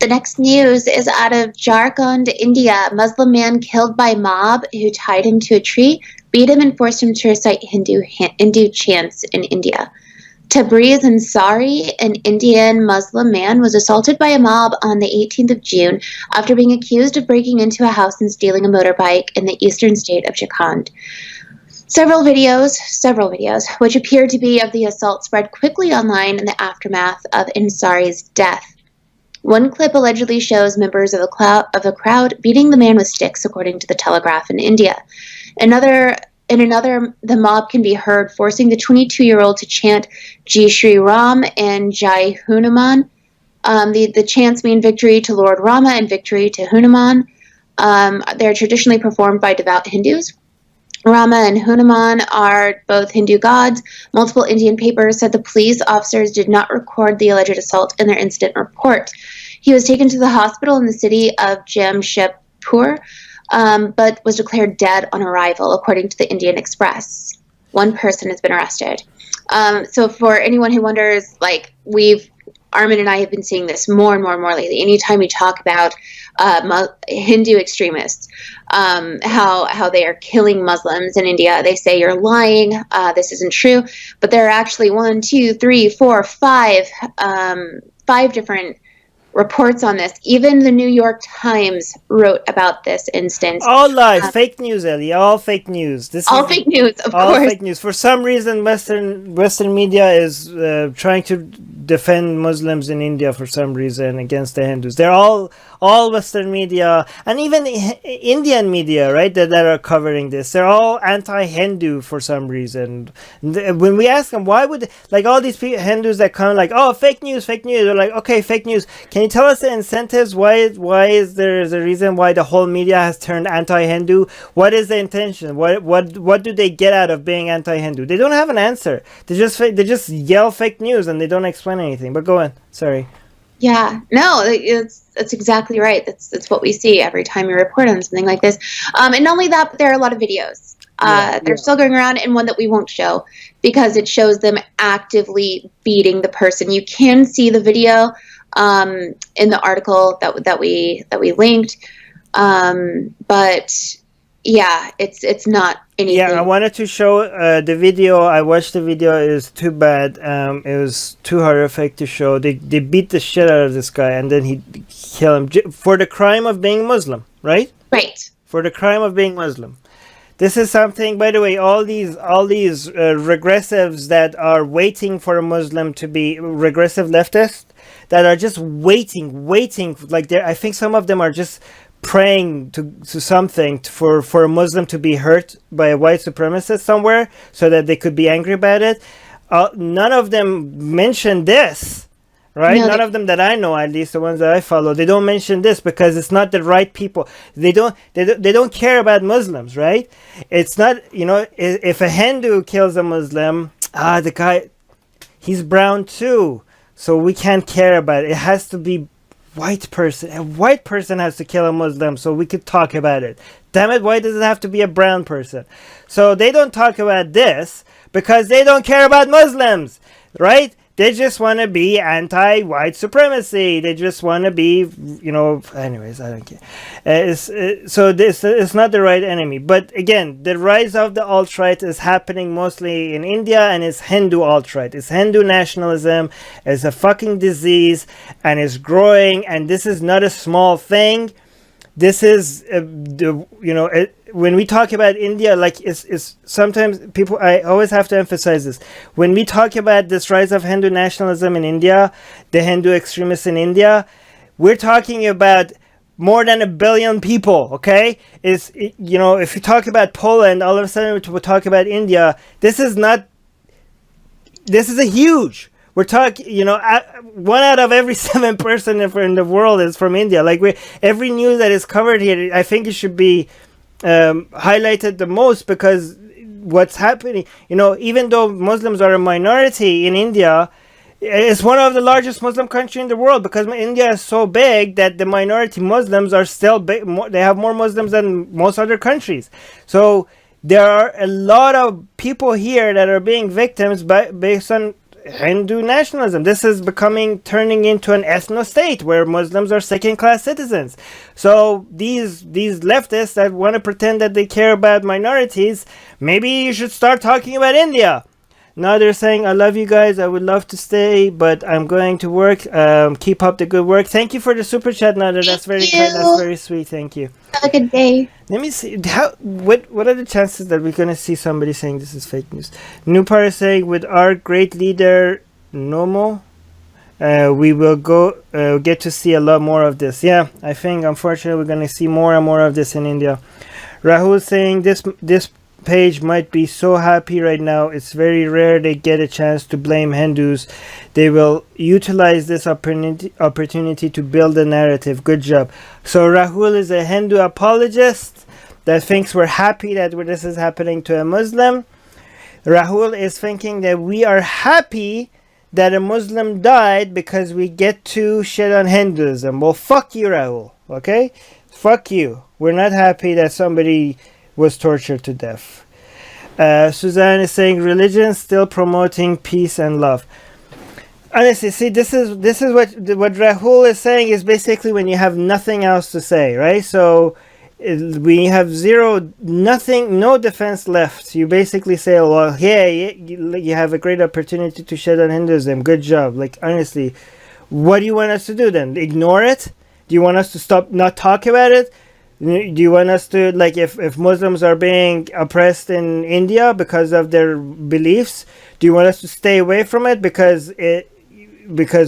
The next news is out of Jharkand, India. A Muslim man killed by mob who tied him to a tree, beat him, and forced him to recite Hindu chants in India. Tabrez Ansari, an Indian Muslim man, was assaulted by a mob on the 18th of June after being accused of breaking into a house and stealing a motorbike in the eastern state of Jharkand. Several videos, which appeared to be of the assault, spread quickly online in the aftermath of Ansari's death. One clip allegedly shows members of a crowd beating the man with sticks, according to the Telegraph in India. In another, the mob can be heard forcing the 22-year-old to chant Shri Ram and Hanuman. The chants mean victory to Lord Rama and victory to Hanuman. They're traditionally performed by devout Hindus. Rama and Hanuman are both Hindu gods. Multiple Indian papers said the police officers did not record the alleged assault in their incident report. He was taken to the hospital in the city of Jamshedpur, but was declared dead on arrival, according to the Indian Express. One person has been arrested. So for anyone who wonders, Armin and I have been seeing this more and more lately. Anytime we talk about Hindu extremists, how they are killing Muslims in India, they say you're lying. This isn't true. But there are actually 1, 2, 3, 4, 5 different reports on this. Even the New York Times wrote about this instance. All lies, fake news, Ellie. All fake news. Fake news, of all course. Fake news. For some reason, Western media is trying to defend Muslims in India for some reason against the Hindus. They're all Western media and even Indian media, right, that are covering this. They're all anti-Hindu for some reason. When we ask them, why would, all these Hindus that come fake news, they're like, okay, fake news. Can you tell us the incentives? Why is there a reason why the whole media has turned anti-Hindu? What is the intention? What do they get out of being anti-Hindu? They don't have an answer. They just yell fake news and they don't explain anything. But go on. Sorry. Yeah, no, that's exactly right. That's what we see every time we report on something like this. And not only that, but there are a lot of videos. They're still going around, and one that we won't show because it shows them actively beating the person. You can see the video in the article that we linked, but yeah, it's not anything. Yeah, I wanted to show the video. I watched the video. It was too bad. It was too horrific to show. They beat the shit out of this guy, and then he killed him for the crime of being Muslim, right? Right. For the crime of being Muslim. This is something, by the way, all these regressives that are waiting for a Muslim to be regressive leftists that are just waiting. I think some of them are just praying to something for a Muslim to be hurt by a white supremacist somewhere so that they could be angry about it. None of them mention this, right? No, None of them that I know, at least the ones that I follow, they don't mention this because it's not the right people. They don't care about Muslims, right? It's not, if a Hindu kills a Muslim, the guy, he's brown too, so we can't care about it. It has to be white person. A white person has to kill a Muslim so we could talk about it. Damn it, why does it have to be a brown person? So they don't talk about this because they don't care about Muslims, right? They just want to be anti-white supremacy. They just want to be, anyways, I don't care. So this is not the right enemy. But again, the rise of the alt-right is happening mostly in India, and it's Hindu alt-right. It's Hindu nationalism. It's a fucking disease, and it's growing, and this is not a small thing. This is, when we talk about India, it's sometimes people, I always have to emphasize this. When we talk about this rise of Hindu nationalism in India, the Hindu extremists in India, we're talking about more than 1 billion people, okay? If you talk about Poland, all of a sudden we'll talk about India. This is a huge. We're talking, 1 out of every 7 person in the world is from India. Every news that is covered here, I think it should be highlighted the most because what's happening, even though Muslims are a minority in India, it's one of the largest Muslim countries in the world because India is so big that the minority Muslims are still big. They have more Muslims than most other countries. So there are a lot of people here that are being victims based on Hindu nationalism. This is turning into an ethno-state where Muslims are second-class citizens. So these leftists that want to pretend that they care about minorities, maybe you should start talking about India. Now they're saying, I love you guys. I would love to stay, but I'm going to work. Keep up the good work. Thank you for the super chat, Nada. That's very kind. That's very sweet. Thank you. Have a good day. Let me see. What are the chances that we're going to see somebody saying this is fake news? Nupar is saying, with our great leader, Nomo, we will get to see a lot more of this. Yeah, I think, unfortunately, we're going to see more and more of this in India. Rahul saying, this page might be so happy right now. It's very rare they get a chance to blame Hindus. They will utilize this opportunity to build a narrative. Good job. So Rahul is a Hindu apologist that thinks we're happy that this is happening to a Muslim. Rahul is thinking that we are happy that a Muslim died because we get to shit on Hinduism. Well, fuck you, Rahul. Okay? Fuck you. We're not happy that somebody was tortured to death. Suzanne is saying religion still promoting peace and love. Honestly, see, this is what Rahul is saying is basically when you have nothing else to say, right? So we have no defense left. You basically say, well, hey, you have a great opportunity to shed on Hinduism. Good job. Like, honestly, what do you want us to do then? Ignore it? Do you want us to stop, not talk about it? Do you want us to, like, if Muslims are being oppressed in India because of their beliefs, do you want us to stay away from it because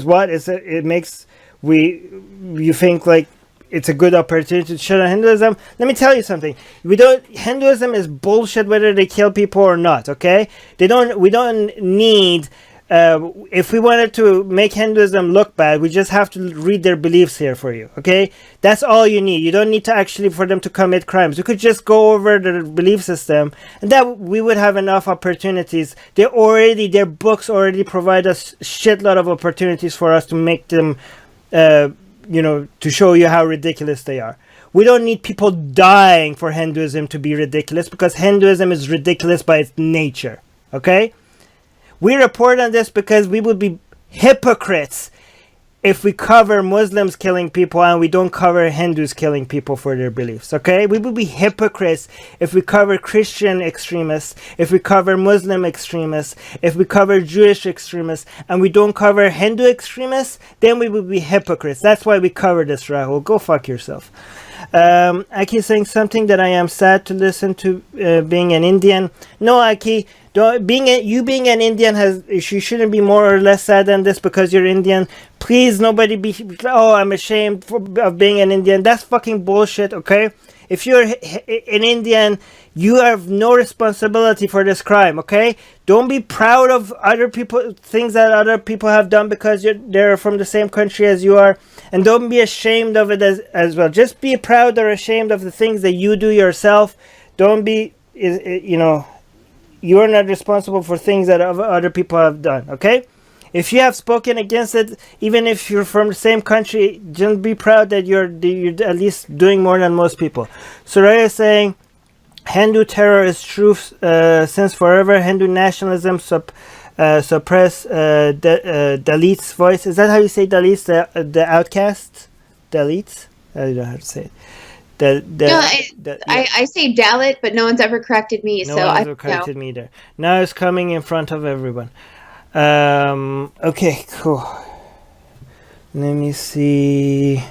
what is it? It makes you think like it's a good opportunity to shut on Hinduism. Let me tell you something. Hinduism is bullshit whether they kill people or not. Okay, we don't need. If we wanted to make Hinduism look bad, we just have to read their beliefs here for you, okay? That's all you need. You don't need to actually for them to commit crimes. You could just go over their belief system, and that we would have enough opportunities. Their books already provide us shitload of opportunities for us to make them, to show you how ridiculous they are. We don't need people dying for Hinduism to be ridiculous because Hinduism is ridiculous by its nature, okay? We report on this because we would be hypocrites if we cover Muslims killing people and we don't cover Hindus killing people for their beliefs, okay? We would be hypocrites if we cover Christian extremists, if we cover Muslim extremists, if we cover Jewish extremists, and we don't cover Hindu extremists, then we would be hypocrites. That's why we cover this, Rahul. Go fuck yourself. Aki is saying something that I am sad to listen to being an Indian. No, Aki, being an Indian you shouldn't be more or less sad than this because you're Indian. Please, nobody I'm ashamed of being an Indian. That's fucking bullshit, okay? If you're an Indian, you have no responsibility for this crime, okay? Don't be proud of things that other people have done because they're from the same country as you are. And don't be ashamed of it as well. Just be proud or ashamed of the things that you do yourself. Don't be, you're not responsible for things that other people have done, okay? If you have spoken against it, even if you're from the same country, just be proud that you're at least doing more than most people. Soraya is saying, Hindu terror is true since forever. Hindu nationalism suppress Dalits' voice. Is that how you say Dalits? The outcasts? Dalits? I don't know how to say it. I say Dalit, but no one's ever corrected me. No one's ever corrected me either. Now it's coming in front of everyone. Okay, cool. Let me see.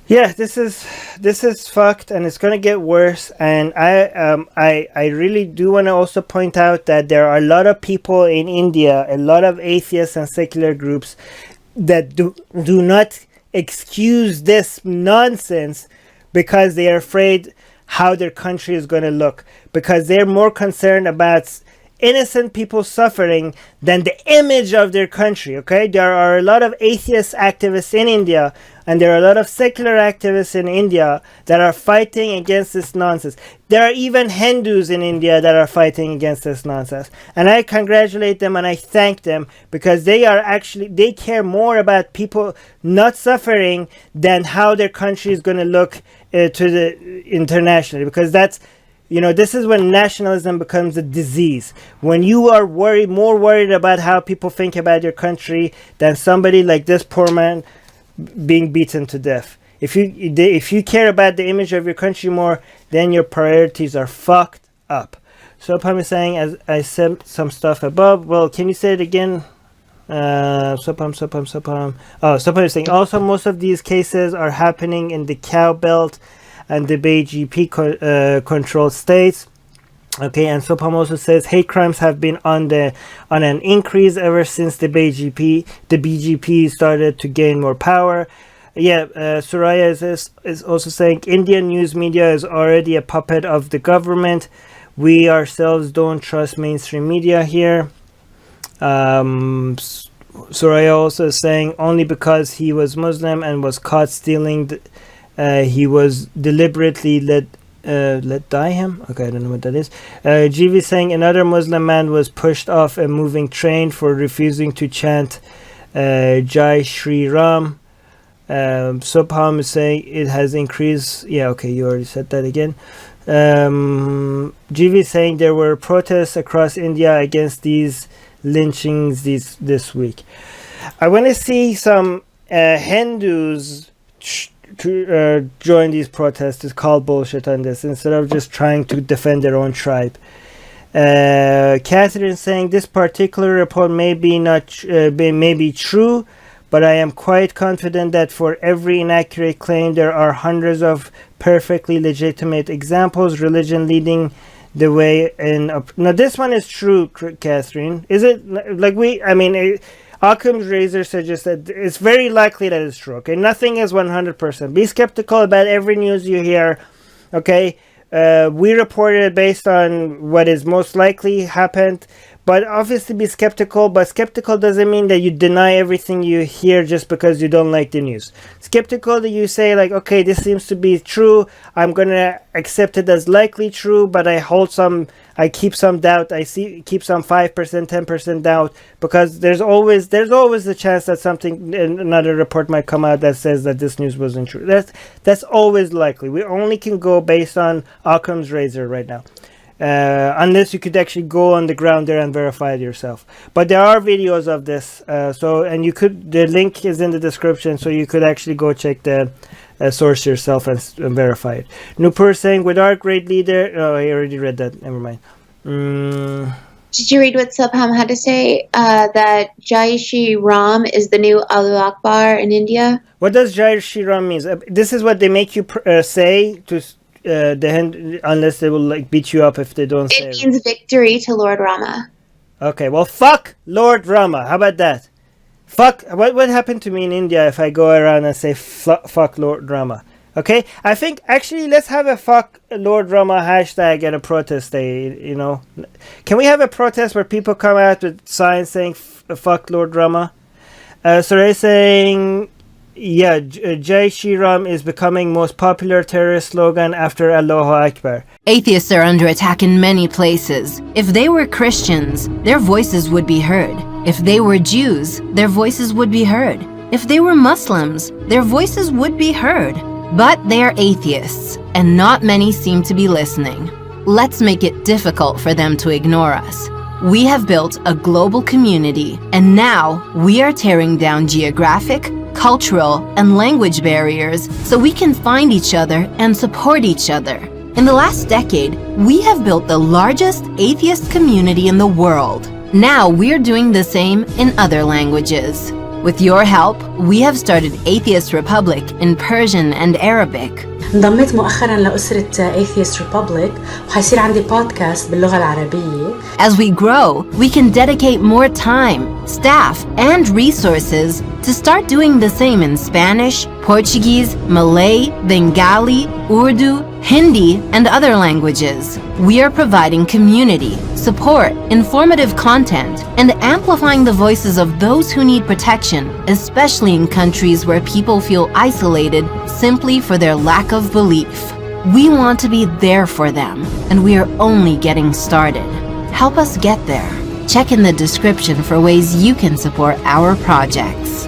Yeah, this is fucked, and it's gonna get worse. And I really do want to also point out that there are a lot of people in India, a lot of atheists and secular groups that do not excuse this nonsense because they are afraid how their country is going to look, because they're more concerned about innocent people suffering than the image of their country, okay? There are a lot of atheist activists in India, and there are a lot of secular activists in India that are fighting against this nonsense. There are even Hindus in India that are fighting against this nonsense. And I congratulate them and I thank them because they care more about people not suffering than how their country is going to look internationally, because that's, this is when nationalism becomes a disease. When you are more worried about how people think about your country than somebody like this poor man being beaten to death. If you care about the image of your country more, then your priorities are fucked up. So Pam is saying, as I said some stuff above. Well, can you say it again? Sopam. Oh, Sopam is saying, also most of these cases are happening in the Cow Belt and the BJP controlled states. Okay, and Sopam also says hate crimes have been on an increase ever since the BJP started to gain more power. Yeah, Soraya is also saying Indian news media is already a puppet of the government. We ourselves don't trust mainstream media here. Soraya also is saying only because he was Muslim and was caught stealing, he was deliberately let die him. Okay, I don't know what that is. GV saying another Muslim man was pushed off a moving train for refusing to chant Jai Shri Ram. Subham is saying it has increased. Yeah, okay, you already said that again. GV is saying there were protests across India against these lynchings this week. I want to see some Hindus join these protests to call bullshit on this instead of just trying to defend their own tribe. Catherine saying this particular report may be true, but I am quite confident that for every inaccurate claim there are hundreds of perfectly legitimate examples, religion leading the way in. Now this one is true, Catherine. Is it like Occam's razor suggests that it's very likely that it's true. Okay, nothing is 100%. Be skeptical about every news you hear. Okay, we reported it based on what is most likely happened. But obviously be skeptical, but skeptical doesn't mean that you deny everything you hear just because you don't like the news. Skeptical that you say like, okay, this seems to be true, I'm gonna accept it as likely true, but I keep some doubt, keep some 5%, 10% doubt, because there's always the chance that another report might come out that says that this news wasn't true. That's always likely. We only can go based on Occam's razor right now. Unless you could actually go on the ground there and verify it yourself. But there are videos of this, the link is in the description, so you could actually go check the source yourself and verify it. Nupur saying, with our great leader, oh, I already read that, never mind. Did you read what Subham had to say? That Jai Shri Ram is the new Allahu Akbar in India? What does Jai Shri Ram mean? This is what they make you say to... unless they will beat you up if they don't say it. Means victory to Lord Rama. Okay, well, fuck Lord Rama. How about that? Fuck. What happened to me in India if I go around and say fuck Lord Rama? Okay, I think actually let's have a fuck Lord Rama hashtag at a protest day. Can we have a protest where people come out with signs saying fuck Lord Rama? So they're saying. Yeah, Jai Shri Ram is becoming most popular terrorist slogan after Allahu Akbar. Atheists are under attack in many places. If they were Christians, their voices would be heard. If they were Jews, their voices would be heard. If they were Muslims, their voices would be heard. But they are atheists, and not many seem to be listening. Let's make it difficult for them to ignore us. We have built a global community, and now we are tearing down geographic, cultural, and language barriers so we can find each other and support each other. In the last decade, we have built the largest atheist community in the world. Now we're doing the same in other languages. With your help, we have started Atheist Republic in Persian and Arabic. انضميت مؤخرا لأسرة Atheist Republic وحيصير عندي بودكاست باللغة العربية. As we grow, we can dedicate more time, staff, and resources to start doing the same in Spanish, Portuguese, Malay, Bengali, Urdu, Hindi, and other languages. We are providing community, support, informative content, and amplifying the voices of those who need protection, especially in countries where people feel isolated simply for their lack of belief. We want to be there for them, and we are only getting started. Help us get there. Check in the description for ways you can support our projects.